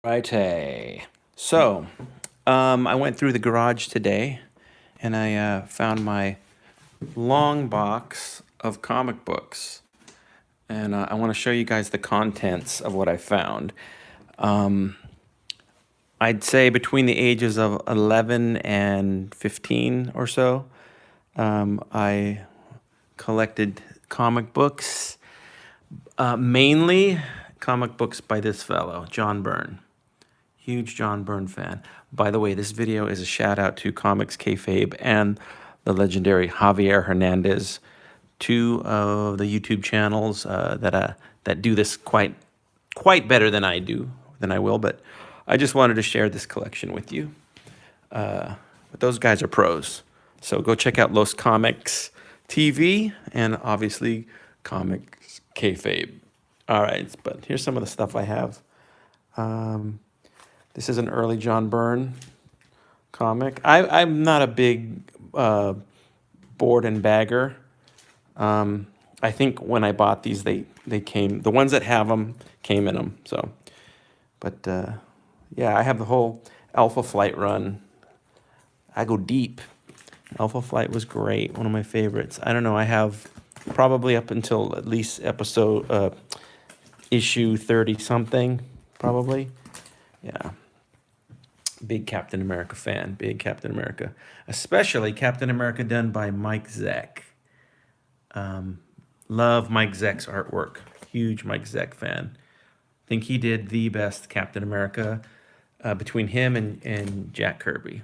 Righty. So, I went through the garage today and I found my long box of comic books. And I want to show you guys the contents of what I found. I'd say between the ages of 11 and 15 or so, I collected comic books, mainly comic books by this fellow, John Byrne. Huge John Byrne fan. By the way, this video is a shout out to Comics Kayfabe and the legendary Javier Hernandez, two of the YouTube channels that do this quite better than I will. But I just wanted to share this collection with you. But those guys are pros, so go check out Los Comics TV and obviously Comics Kayfabe. All right, but here's some of the stuff I have. This is an early John Byrne comic. I'm not a big board and bagger. I think when I bought these, they came, the ones that have them came in them. So, but yeah, I have the whole Alpha Flight run. I go deep. Alpha Flight was great, one of my favorites. I don't know, I have probably up until at least issue 30 something, probably. Yeah. Big Captain America fan, big Captain America. Especially Captain America done by Mike Zeck. Love Mike Zeck's artwork. Huge Mike Zeck fan. Think he did the best Captain America between him and Jack Kirby,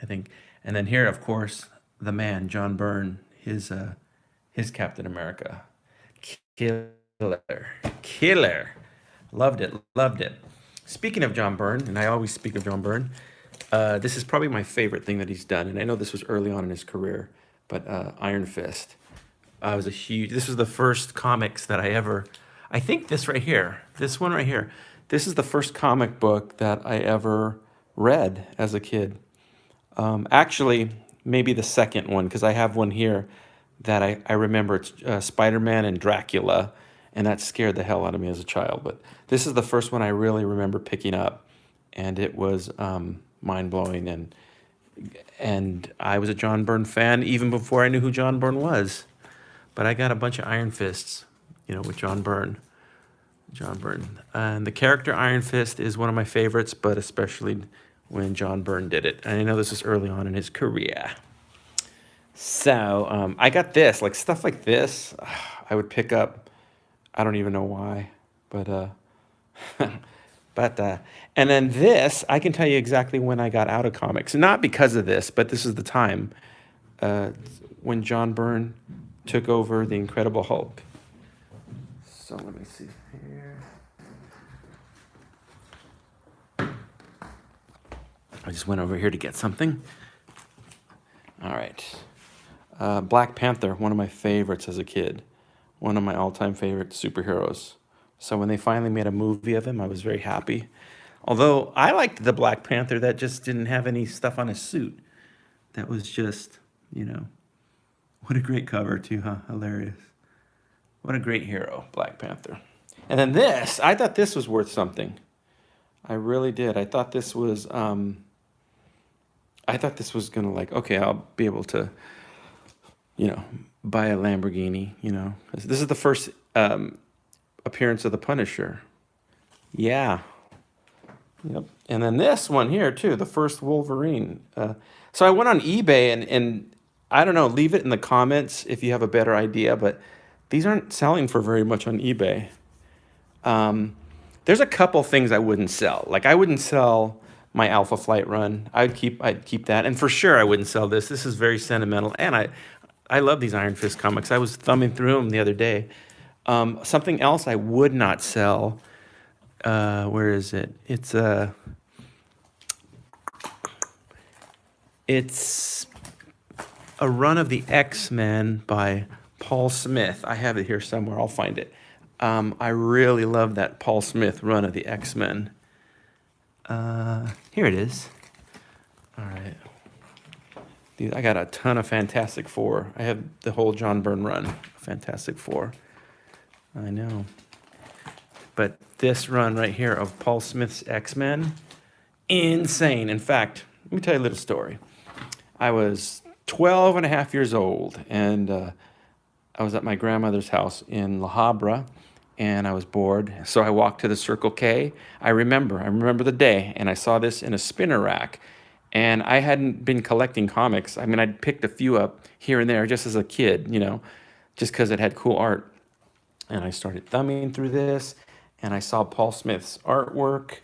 I think. And then here, of course, the man, John Byrne, his Captain America. Killer. Loved it. Speaking of John Byrne, and I always speak of John Byrne, this is probably my favorite thing that he's done. And I know this was early on in his career, but Iron Fist. This was the first comics that I think this one right here, this is the first comic book that I ever read as a kid. Actually, maybe the second one, because I have one here that I remember. It's Spider-Man and Dracula, and that scared the hell out of me as a child. But this is the first one I really remember picking up, and it was mind-blowing. And I was a John Byrne fan even before I knew who John Byrne was. But I got a bunch of Iron Fists, with John Byrne. And the character Iron Fist is one of my favorites, but especially when John Byrne did it. And I know this is early on in his career. So I got this, like stuff like this, I would pick up. I don't even know why, but and then this, I can tell you exactly when I got out of comics. Not because of this, but this is the time when John Byrne took over the Incredible Hulk. So let me see here. I just went over here to get something. All right. Black Panther, one of my favorites as a kid. One of my all-time favorite superheroes. So when they finally made a movie of him, I was very happy. Although I liked the Black Panther that just didn't have any stuff on his suit. That was just, what a great cover too, huh? Hilarious. What a great hero, Black Panther. And then this, I thought this was worth something. I really did. I thought this was gonna okay, I'll be able to, buy a Lamborghini, This is the first appearance of the Punisher. Yeah. Yep. And then this one here too, the first Wolverine. So I went on eBay and I don't know, leave it in the comments if you have a better idea, but these aren't selling for very much on eBay. There's a couple things I wouldn't sell. Like I wouldn't sell my Alpha Flight run. I'd keep that. And for sure I wouldn't sell this. This is very sentimental. And I love these Iron Fist comics. I was thumbing through them the other day. Something else I would not sell. Where is it? It's a run of the X-Men by Paul Smith. I have it here somewhere. I'll find it. I really love that Paul Smith run of the X-Men. Here it is. All right. Dude, I got a ton of Fantastic Four. I have the whole John Byrne run, Fantastic Four. I know. but this run right here of Paul Smith's X-Men, insane. In fact, let me tell you a little story. I was 12 and a half years old, and I was at my grandmother's house in La Habra, and I was bored. So I walked to the Circle K. I remember the day, and I saw this in a spinner rack. And I hadn't been collecting comics. I mean, I'd picked a few up here and there just as a kid, just because it had cool art. And I started thumbing through this, and I saw Paul Smith's artwork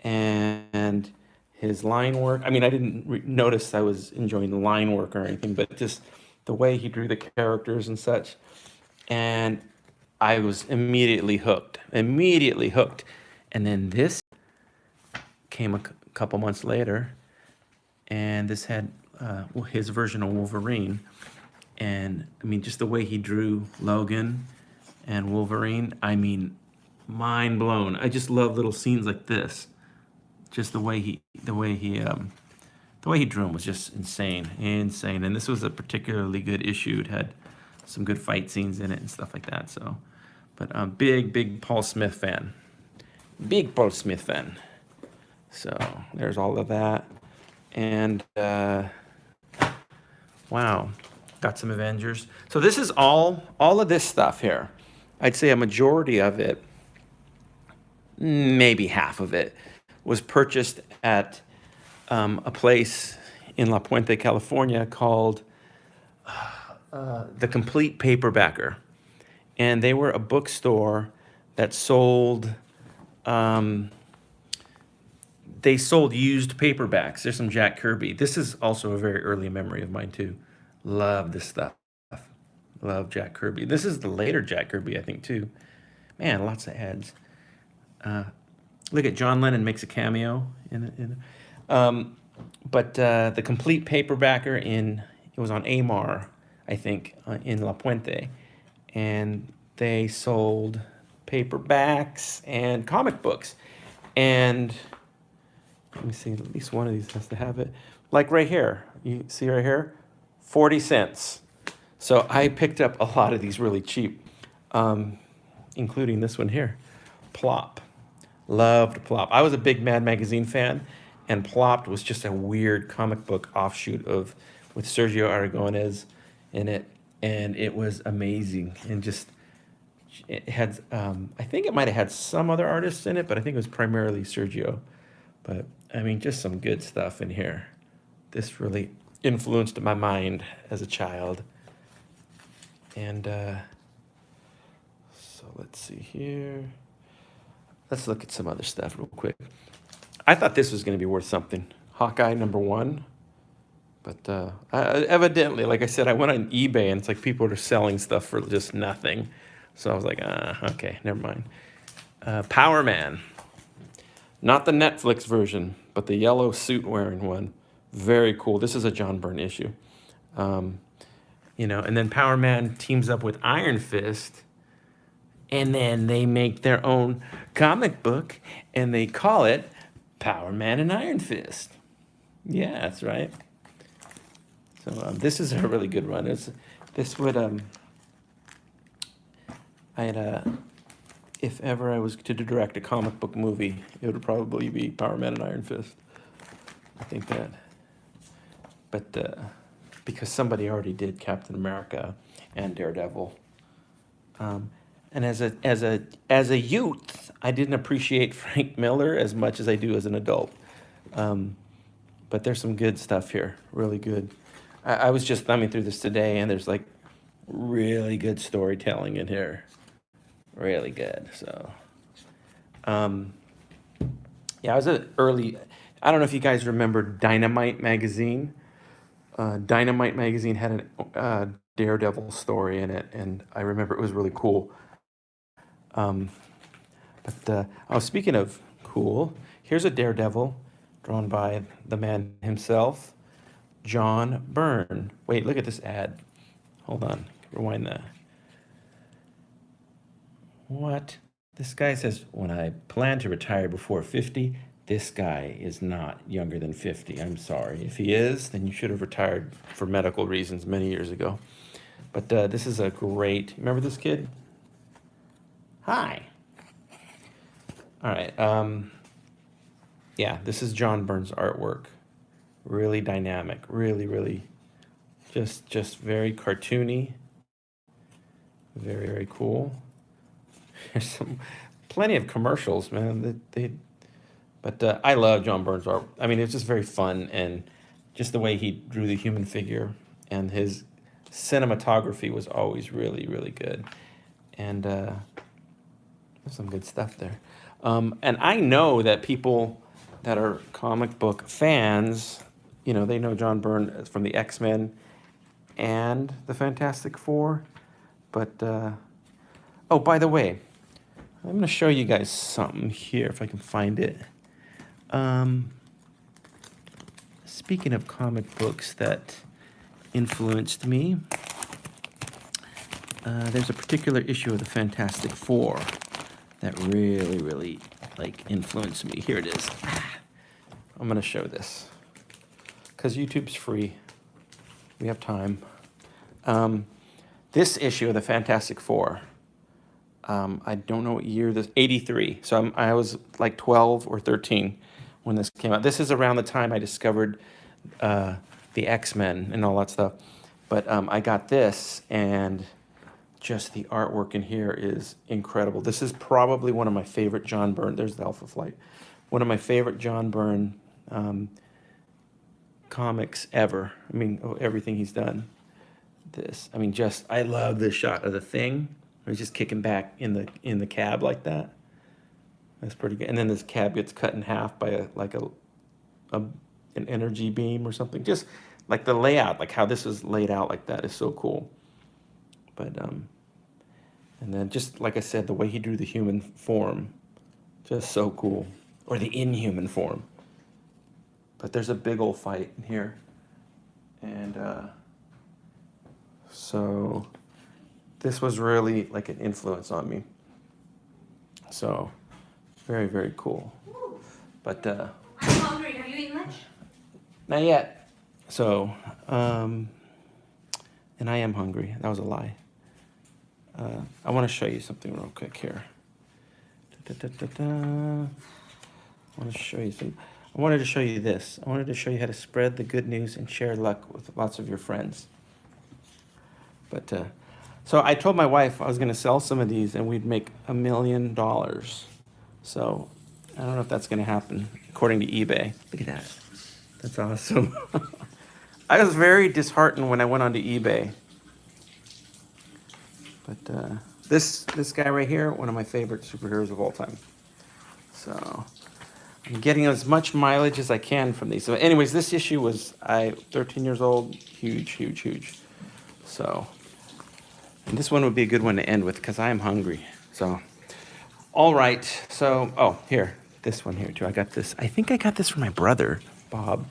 and his line work. I mean, I didn't notice I was enjoying the line work or anything, but just the way he drew the characters and such. And I was immediately hooked. And then this came a couple months later, and this had his version of Wolverine. And I mean, just the way he drew Logan and Wolverine, I mean, mind blown. I just love little scenes like this. Just the way he drew them was just insane. And this was a particularly good issue. It had some good fight scenes in it and stuff like that. So, but big Paul Smith fan. Big Paul Smith fan. So there's all of that. And wow, got some Avengers. So this is all of this stuff here. I'd say a majority of it, maybe half of it, was purchased at a place in La Puente, California called The Complete Paperbacker. And they were a bookstore that sold, they sold used paperbacks. There's some Jack Kirby. This is also a very early memory of mine too. Love this stuff. Love Jack Kirby. This is the later Jack Kirby, I think, too. Man, lots of ads. Look at John Lennon makes a cameo in it. But the Complete Paperbacker it was on Amar, I think, in La Puente. And they sold paperbacks and comic books. And let me see, at least one of these has to have it. Like right here, you see right here, 40 cents. So I picked up a lot of these really cheap, including this one here, Plop. Loved Plop. I was a big Mad Magazine fan, and Plop was just a weird comic book offshoot with Sergio Aragonés in it, and it was amazing. And just, it had, I think it might have had some other artists in it, but I think it was primarily Sergio. But I mean, just some good stuff in here. This really influenced my mind as a child. And so let's see here. Let's look at some other stuff real quick. I thought this was going to be worth something. Hawkeye #1. But evidently, like I said, I went on eBay and it's like people are selling stuff for just nothing. So I was like, okay, never mind. Power Man. Not the Netflix version, but the yellow suit wearing one. Very cool. This is a John Byrne issue. And then Power Man teams up with Iron Fist, and then they make their own comic book, and they call it Power Man and Iron Fist. Yeah, that's right. So this is a really good run. If ever I was to direct a comic book movie, it would probably be Power Man and Iron Fist. I think that. But because somebody already did Captain America and Daredevil. And as a youth, I didn't appreciate Frank Miller as much as I do as an adult. But there's some good stuff here, really good. I was just thumbing through this today, and there's like really good storytelling in here. Really good. So, yeah, I was an early. I don't know if you guys remember Dynamite magazine. Dynamite magazine had a Daredevil story in it, and I remember it was really cool. Speaking of cool, here's a Daredevil drawn by the man himself, John Byrne. Wait, look at this ad. Hold on, rewind that. What? This guy says, when I plan to retire before 50, this guy is not younger than 50. I'm sorry. If he is, then you should have retired for medical reasons many years ago. But this is a great, remember this kid? Hi. All right. Yeah, this is John Byrne's artwork. Really dynamic. Really, really, just very cartoony. Very, very cool. There's plenty of commercials, man. But I love John Byrne's art. I mean, it's just very fun, and just the way he drew the human figure, and his cinematography was always really, really good. And there's some good stuff there. And I know that people that are comic book fans, you know, they know John Byrne from the X-Men and the Fantastic Four. But, oh, by the way, I'm going to show you guys something here if I can find it. Speaking of comic books that influenced me, there's a particular issue of the Fantastic Four that really, really, like, influenced me. Here it is. I'm going to show this because YouTube's free. We have time. This issue of the Fantastic Four, I don't know what year this, 83. So I was like 12 or 13 when this came out. This is around the time I discovered the X-Men and all that stuff. But I got this, and just the artwork in here is incredible. This is probably one of my favorite John Byrne. There's the Alpha Flight. One of my favorite John Byrne comics ever. I mean, everything he's done. This, I mean, just I love this shot of the Thing. He's just kicking back in the cab like that. That's pretty good. And then this cab gets cut in half by an energy beam or something. Just like the layout, like how this is laid out like that is so cool. But and then just like I said, the way he drew the human form, just so cool. Or the inhuman form. But there's a big old fight in here. And so this was really like an influence on me. So very, very cool. But I'm hungry. Have you eaten lunch? not yet. So and I am hungry. That was a lie. I want to show you something real quick here. I want to show you some. I wanted to show you this. I wanted to show you how to spread the good news and share luck with lots of your friends. But so I told my wife I was going to sell some of these and we'd make $1 million. So I don't know if that's going to happen according to eBay. Look at that. That's awesome. I was very disheartened when I went onto eBay. But this guy right here, one of my favorite superheroes of all time. So I'm getting as much mileage as I can from these. So anyways, this issue was 13 years old. Huge, huge, huge. So, and this one would be a good one to end with because I am hungry. So, all right. So, oh, here, this one here too. I got this. I think I got this from my brother, Bob.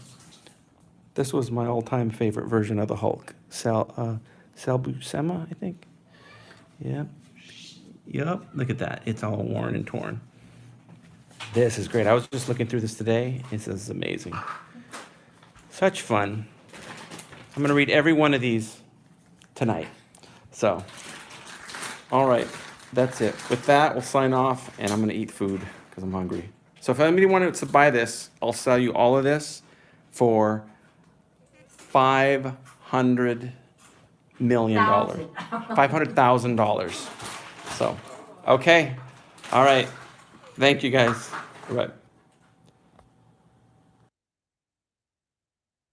This was my all-time favorite version of the Hulk. Sal Buscema, I think. Yeah. Yep. Look at that. It's all worn and torn. This is great. I was just looking through this today. This is amazing. Such fun. I'm going to read every one of these tonight. So, all right. That's it. With that, we'll sign off, and I'm going to eat food because I'm hungry. So if anybody wanted to buy this, I'll sell you all of this for $500 million. $500,000. So, okay. All right. Thank you, guys. All right.